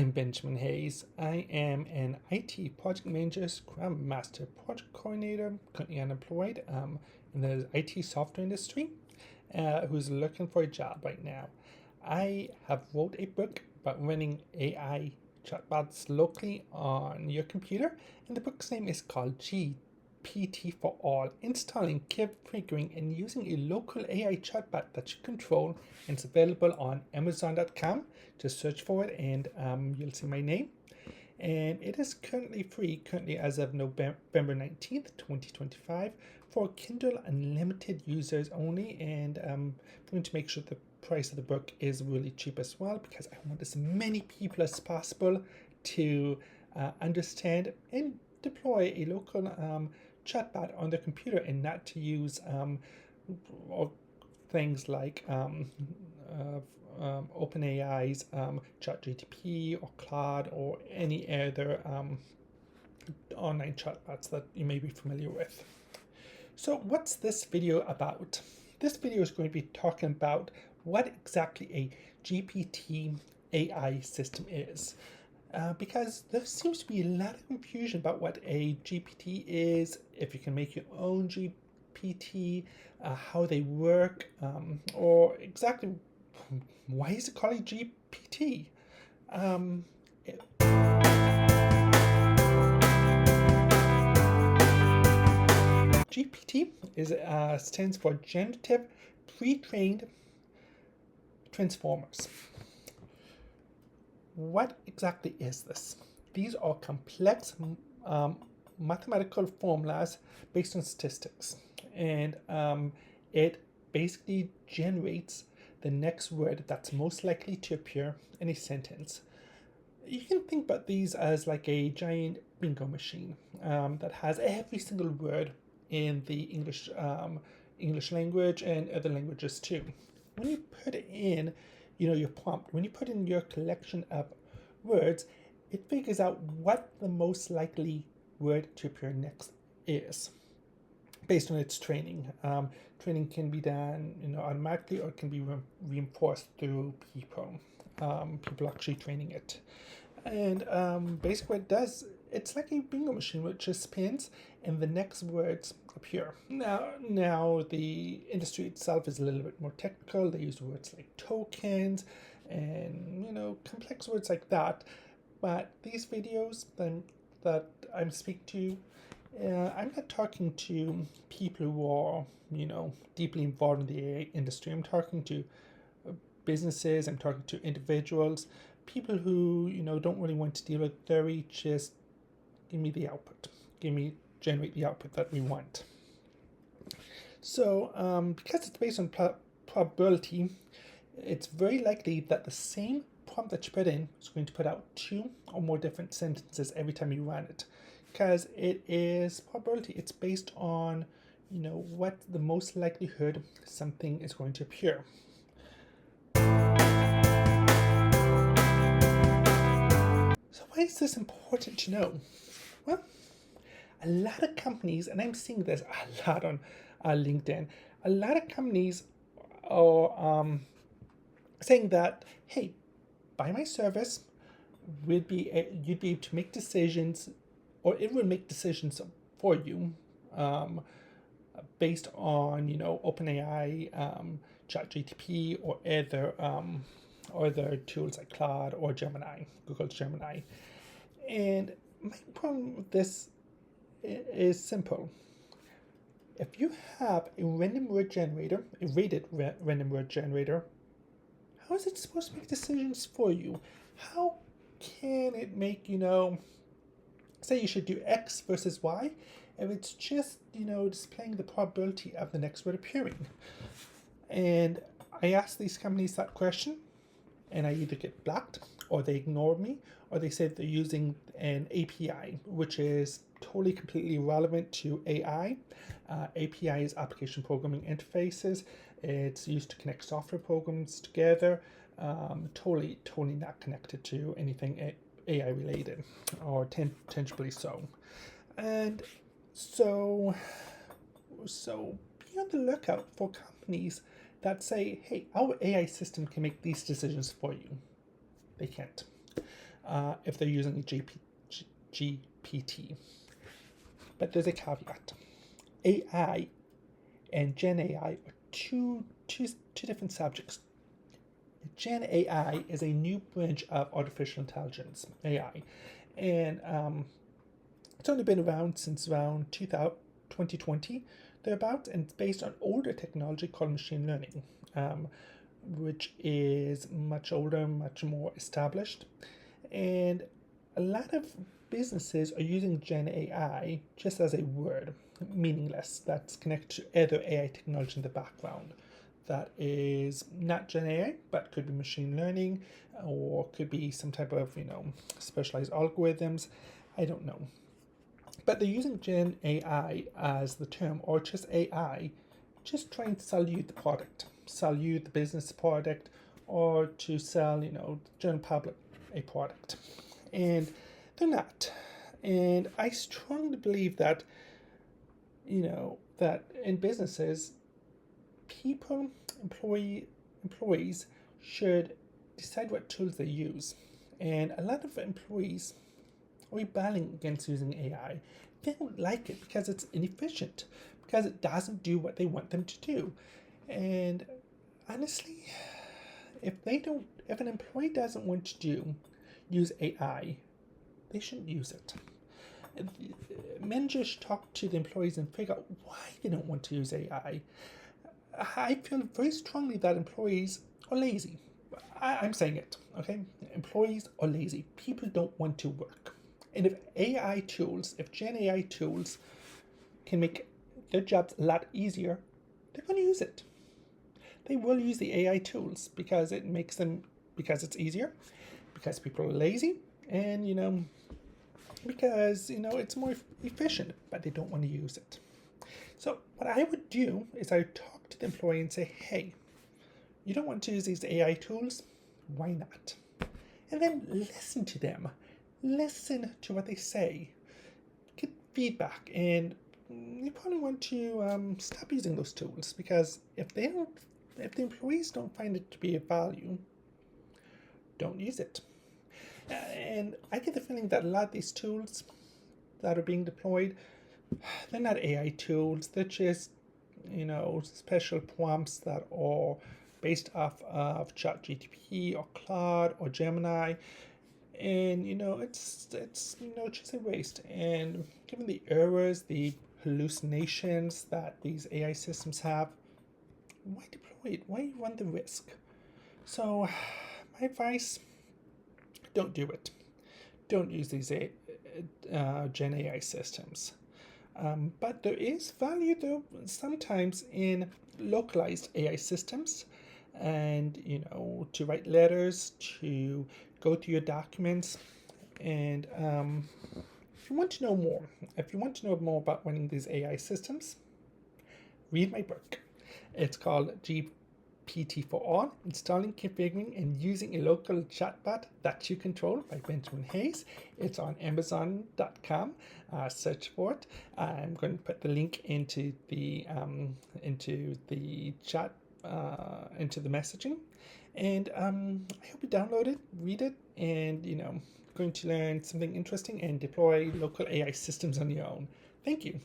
I'm Benjamin Hayes. I am an IT project manager, Scrum Master, project coordinator, currently unemployed in the IT software industry, who's looking for a job right now. I have wrote a book about running AI chatbots locally on your computer, and the book's name is called GPT for All, installing, configuring, and using a local AI chatbot that you control. And it's available on Amazon.com. Just search for it and you'll see my name. And it is currently free, as of November 19th, 2025, for Kindle Unlimited users only. And I'm going to make sure the price of the book is really cheap as well, because I want as many people as possible to understand and deploy a local chatbot on their computer, and not to use things like OpenAI's ChatGPT or Claude or any other online chatbots that you may be familiar with. So what's this video about? This video is going to be talking about what exactly a GPT AI system is. Because there seems to be a lot of confusion about what a GPT is, if you can make your own GPT, how they work, or exactly why is it called a GPT? GPT stands for Generative Pre-trained Transformers. What exactly is this? These are complex mathematical formulas based on statistics, and it basically generates the next word that's most likely to appear in a sentence. You can think about these as like a giant bingo machine that has every single word in the English language and other languages too. When you put in your prompt, when you put in your collection of words, it figures out what the most likely word to appear next is based on its training. Training can be done automatically, or it can be reinforced through people actually training it. And basically what it does, it's like a bingo machine which just spins and the next words appear. Now the industry itself is a little bit more technical. They use words like tokens and complex words like that. But these videos that I'm speaking to, I'm not talking to people who are deeply involved in the AI industry. I'm talking to businesses. I'm talking to individuals, people who don't really want to deal with theory. Just give me the output. Generate the output that we want. So because it's based on probability, it's very likely that the same prompt that you put in is going to put out 2 or more different sentences every time you run it, because it is probability. It's based on what the most likelihood something is going to appear. So why is this important to know? Well, a lot of companies, and I'm seeing this a lot on LinkedIn, a lot of companies are saying that, hey, buy my service, you'd be able to make decisions, or it will make decisions for you based on OpenAI, ChatGPT, or other tools like Claude or Gemini, Google's Gemini. And my problem with this is simple. If you have a random word generator, a rated random word generator, how is it supposed to make decisions for you? How can it make, say you should do X versus Y, if it's just, displaying the probability of the next word appearing? And I ask these companies that question, and I either get blocked, or they ignore me, or they say they're using an API, which is totally completely irrelevant to AI. API is application programming interfaces. It's used to connect software programs together. Totally not connected to anything AI related, or tangibly so. And so be on the lookout for companies that say, hey, our AI system can make these decisions for you. They can't. if they're using a GPT. But there's a caveat. AI and Gen AI are two different subjects. Gen AI is a new branch of artificial intelligence, AI, and it's only been around since around 2020, thereabouts, and it's based on older technology called machine learning, which is much older, much more established, and a lot of businesses are using Gen AI just as a word, meaningless, that's connected to other AI technology in the background. That is not Gen AI, but could be machine learning, or could be some type of, specialized algorithms. I don't know. But they're using Gen AI as the term, or just AI, just trying to sell you the product, sell you the business product, or to sell, the general public a product. And they're not. And I strongly believe that, that in businesses, employees should decide what tools they use. And a lot of employees are rebelling against using AI. They don't like it because it's inefficient, because it doesn't do what they want them to do. And honestly, if an employee doesn't want to use AI, they shouldn't use it. Managers should talk to the employees and figure out why they don't want to use AI. I feel very strongly that employees are lazy. I'm saying it, okay? Employees are lazy. People don't want to work. And if Gen AI tools can make their jobs a lot easier, they're going to use it. They will use the AI tools because it's easier, because people are lazy, and, because, it's more efficient, but they don't want to use it. So what I would do is I would talk to the employee and say, hey, you don't want to use these AI tools? Why not? And then listen to them. Listen to what they say. Get feedback, and you probably want to stop using those tools, because if the employees don't find it to be of value, don't use it. And I get the feeling that a lot of these tools that are being deployed, they're not AI tools. They're just, special prompts that are based off of ChatGPT or Claude or Gemini. And, it's just a waste. And given the errors, the hallucinations that these AI systems have, why deploy it? Why run the risk? So my advice, don't do it. Don't use these Gen AI systems. But there is value, though, sometimes in localized AI systems, and to write letters, to go through your documents. And if you want to know more about running these AI systems, read my book. It's called GPT for All: Installing, Configuring, and Using a Local Chatbot That You Control by Benjamin Hayes. It's on Amazon.com. Search for it. I'm going to put the link into the chat, into the messaging. And I hope you download it, read it, and going to learn something interesting and deploy local AI systems on your own. Thank you.